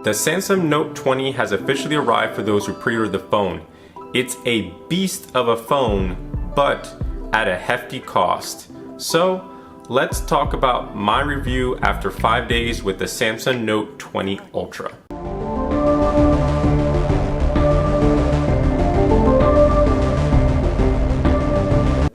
The Samsung Note 20 has officially arrived for those who pre-ordered the phone. It's a beast of a phone, but at a hefty cost. So let's talk about my review after 5 days with the Samsung Note 20 Ultra.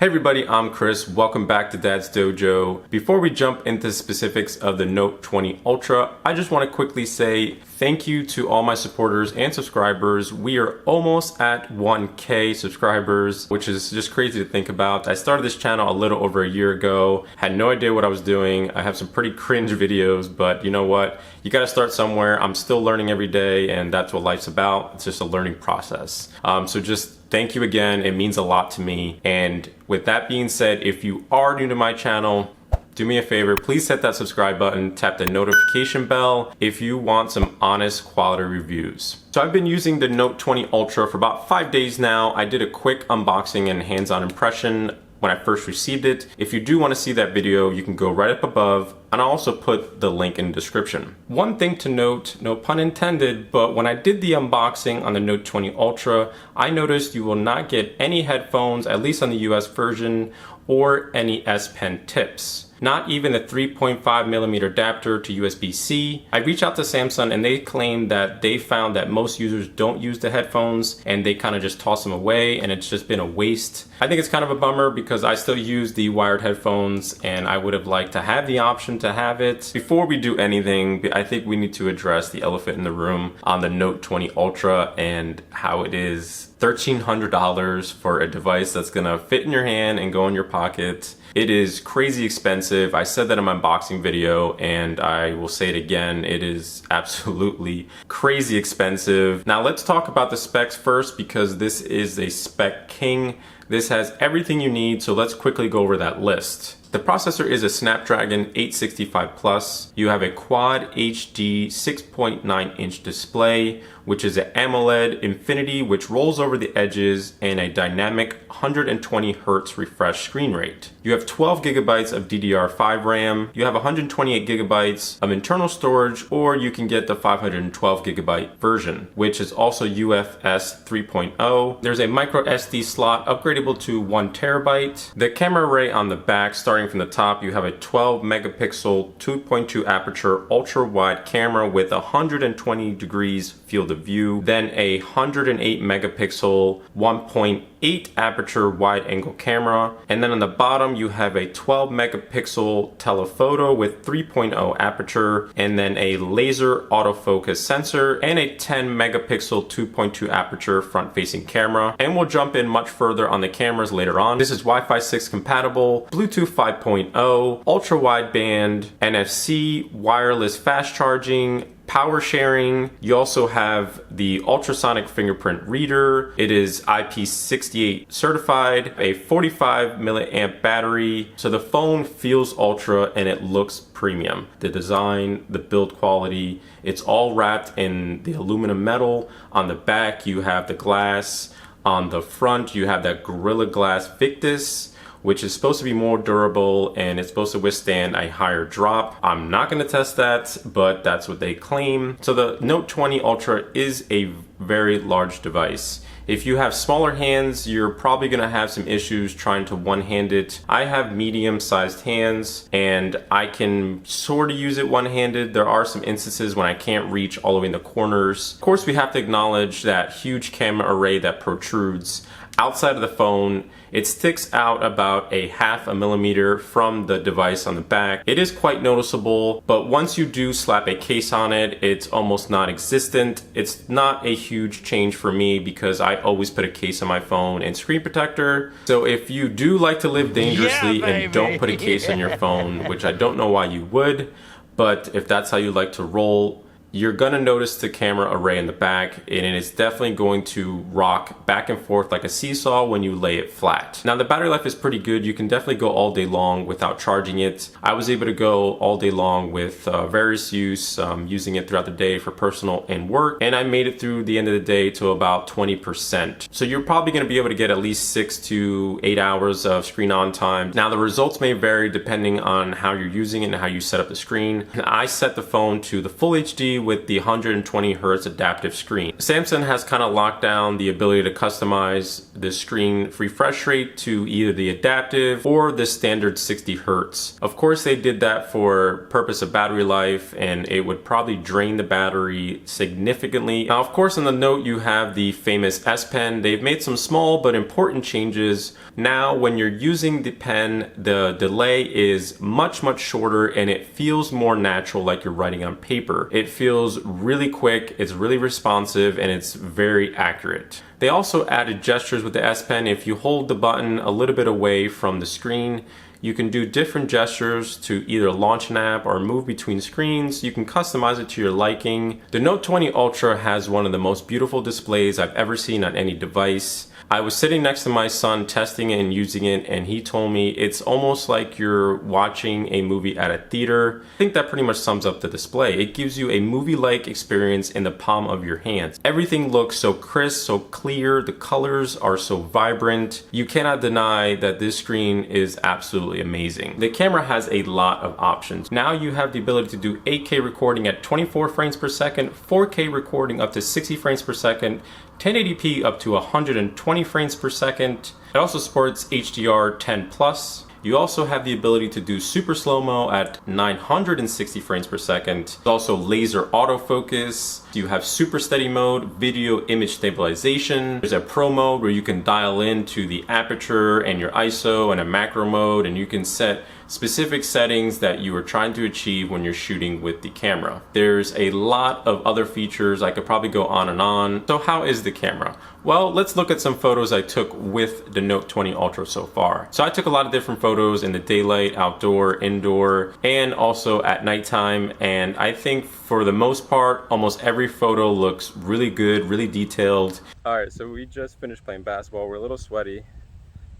Hey everybody, I'm Chris. Welcome back to Dad's Dojo. Before we jump into specifics of the Note 20 Ultra, I just want to quickly say thank you to all my supporters and subscribers. We are almost at 1K subscribers, which is just crazy to think about. I started this channel a little over a year ago, had no idea what I was doing. I have some pretty cringe videos, but you know what? You gotta start somewhere. I'm still learning every day, and that's what life's about. It's just a learning process. So just thank you again. It means a lot to me. And with that being said, if you are new to my channel, do me a favor, please hit that subscribe button, tap the notification bell if you want some honest quality reviews. So I've been using the Note 20 Ultra for about 5 days now. I did a quick unboxing and hands-on impression when I first received it. If you do want to see that video, you can go right up above, and I'll also put the link in the description. One thing to note, no pun intended, but when I did the unboxing on the Note 20 Ultra, I noticed you will not get any headphones, at least on the US version, or any S Pen tips. Not even a 3.5mm adapter to USB-C. I reached out to Samsung and they claimed that they found that most users don't use the headphones and they kind of just toss them away, and it's just been a waste. I think it's kind of a bummer because I still use the wired headphones and I would have liked to have the option to have it. Before we do anything, I think we need to address the elephant in the room on the Note 20 Ultra and how it is $1,300 for a device that's gonna fit in your hand and go in your pocket. It is crazy expensive. I said that in my unboxing video and I will say it again. It is absolutely crazy expensive. Now let's talk about the specs first because this is a spec king. This has everything you need, so let's quickly go over that list. The processor is a Snapdragon 865 Plus. You have a Quad HD 6.9-inch display, which is an AMOLED Infinity, which rolls over the edges, and a dynamic 120 Hz refresh screen rate. You have 12 gigabytes of DDR5 RAM. You have 128 gigabytes of internal storage, or you can get the 512 gigabyte version, which is also UFS 3.0. There's a micro SD slot upgradable to 1 terabyte. The camera array on the back, starting from the top, you have a 12 megapixel 2.2 aperture ultra wide camera with 120 degrees field of view, then a 108 megapixel 1.8 aperture wide angle camera, and then on the bottom you have a 12 megapixel telephoto with 3.0 aperture, and then a laser autofocus sensor and a 10 megapixel 2.2 aperture front facing camera. And we'll jump in much further on the cameras later on. This is Wi-Fi 6 compatible, Bluetooth 5.0, ultra wideband, NFC, wireless fast charging, power sharing. You also have the ultrasonic fingerprint reader. It is IP68 certified, a 45 milliamp battery. So the phone feels ultra and it looks premium. The design, the build quality, it's all wrapped in the aluminum metal. On the back, you have the glass. On the front, you have that Gorilla Glass Victus, which is supposed to be more durable and it's supposed to withstand a higher drop. I'm not gonna test that, but that's what they claim. So the Note 20 Ultra is a very large device. If you have smaller hands, you're probably gonna have some issues trying to one-hand it. I have medium-sized hands and I can sort of use it one-handed. There are some instances when I can't reach all the way in the corners. Of course, we have to acknowledge that huge camera array that protrudes outside of the phone. It sticks out about a 0.5 millimeter from the device on the back. It is quite noticeable, but once you do slap a case on it, it's almost non-existent. It's not a huge change for me because I always put a case on my phone and screen protector. So if you do like to live dangerously and don't put a case on your phone, which I don't know why you would, but if that's how you like to roll, you're gonna notice the camera array in the back, and it is definitely going to rock back and forth like a seesaw when you lay it flat. Now the battery life is pretty good. You can definitely go all day long without charging it. I was able to go all day long with various use, using it throughout the day for personal and work, and I made it through the end of the day to about 20%. So you're probably gonna be able to get at least 6 to 8 hours of screen on time. Now the results may vary depending on how you're using it and how you set up the screen. I set the phone to the full HD with the 120 Hertz adaptive screen. Samsung has kind of locked down the ability to customize the screen refresh rate to either the adaptive or the standard 60 Hertz. Of course, they did that for purpose of battery life, and it would probably drain the battery significantly. Now, of course, in the Note, you have the famous S Pen. They've made some small but important changes. Now, when you're using the pen, the delay is much shorter, and it feels more natural, like you're writing on paper. It feels really quick, it's really responsive, and it's very accurate. They also added gestures with the S Pen. If you hold the button a little bit away from the screen, you can do different gestures to either launch an app or move between screens. You can customize it to your liking. The Note 20 Ultra has one of the most beautiful displays I've ever seen on any device. I was sitting next to my son testing it and using it, and he told me it's almost like you're watching a movie at a theater. I think that pretty much sums up the display. It gives you a movie-like experience in the palm of your hands. Everything looks so crisp, so clear. The colors are so vibrant. You cannot deny that this screen is absolutely amazing. The camera has a lot of options. Now you have the ability to do 8K recording at 24 frames per second, 4K recording up to 60 frames per second, 1080p up to 120 frames per second. It also supports HDR10+. You also have the ability to do super slow-mo at 960 frames per second. There's also laser autofocus. You have super steady mode, video image stabilization. There's a pro mode where you can dial in to the aperture and your ISO, and a macro mode, and you can set specific settings that you are trying to achieve when you're shooting with the camera. There's a lot of other features. I could probably go on and on. So how is the camera? Well, let's look at some photos I took with the Note 20 Ultra so far. So I took a lot of different photos in the daylight, outdoor, indoor, and also at nighttime. And I think for the most part, almost every photo looks really good, really detailed. All right, so we just finished playing basketball. We're a little sweaty,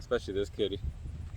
especially this kid.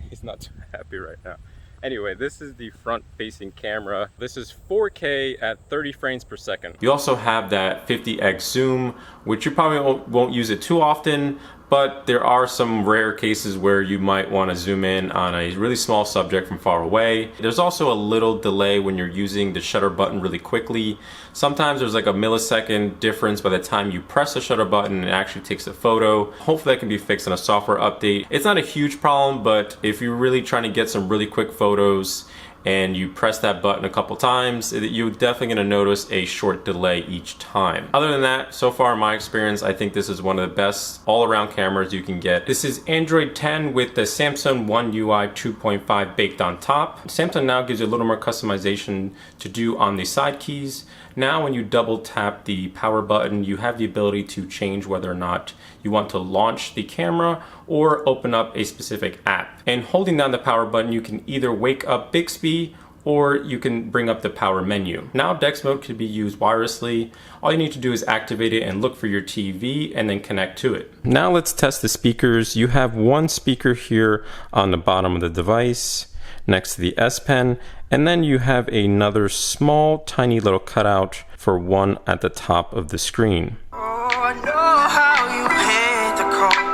He's not too happy right now. Anyway, this is the front-facing camera. This is 4K at 30 frames per second. You also have that 50x zoom, which you probably won't use it too often, but there are some rare cases where you might want to zoom in on a really small subject from far away. There's also a little delay when you're using the shutter button really quickly. Sometimes there's like a millisecond difference by the time you press the shutter button and it actually takes the photo. Hopefully that can be fixed in a software update. It's not a huge problem, but if you're really trying to get some really quick photos and you press that button a couple times, you're definitely going to notice a short delay each time. Other than that, so far in my experience, I think this is one of the best all-around cameras you can get. This is Android 10 with the Samsung One UI 2.5 baked on top. Samsung now gives you a little more customization to do on the side keys. Now when you double tap the power button, you have the ability to change whether or not you want to launch the camera or open up a specific app. And holding down the power button, you can either wake up Bixby or you can bring up the power menu. Now DeX mode can be used wirelessly. All you need to do is activate it and look for your TV and then connect to it. Now let's test the speakers. You have one speaker here on the bottom of the device next to the S Pen, and then you have another small tiny little cutout for one at the top of the screen. Oh, I know how you paid the cost.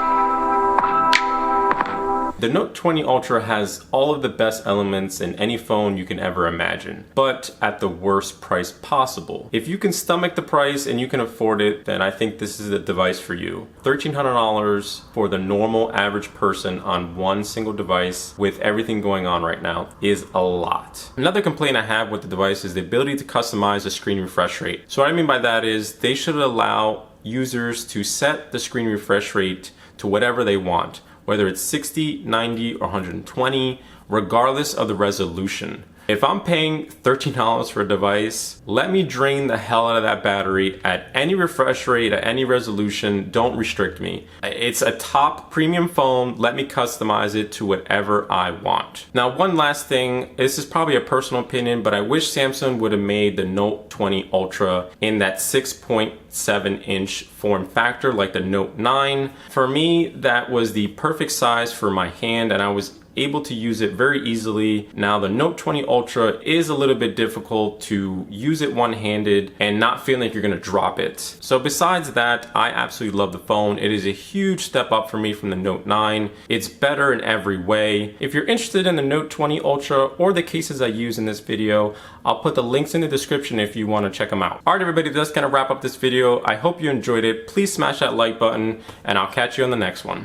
The Note 20 Ultra has all of the best elements in any phone you can ever imagine, but at the worst price possible. If you can stomach the price and you can afford it, then I think this is the device for you. $1,300 for the normal average person on one single device with everything going on right now is a lot. Another complaint I have with the device is the ability to customize the screen refresh rate. So what I mean by that is they should allow users to set the screen refresh rate to whatever they want, whether it's 60, 90, or 120, regardless of the resolution. If I'm paying $13 for a device, let me drain the hell out of that battery at any refresh rate, at any resolution. Don't restrict me. It's a top premium phone. Let me customize it to whatever I want. Now, one last thing. This is probably a personal opinion, but I wish Samsung would have made the Note 20 Ultra in that 6.7-inch form factor like the Note 9. For me, that was the perfect size for my hand, and I was able to use it very easily. Now the Note 20 Ultra is a little bit difficult to use it one-handed and not feeling like you're gonna drop it. So besides that, I absolutely love the phone. It is a huge step up for me from the Note 9. It's better in every way. If you're interested in the Note 20 Ultra or the cases I use in this video, I'll put the links in the description if you want to check them out. All right, everybody, that's gonna wrap up this video. I hope you enjoyed it. Please smash that like button and I'll catch you on the next one.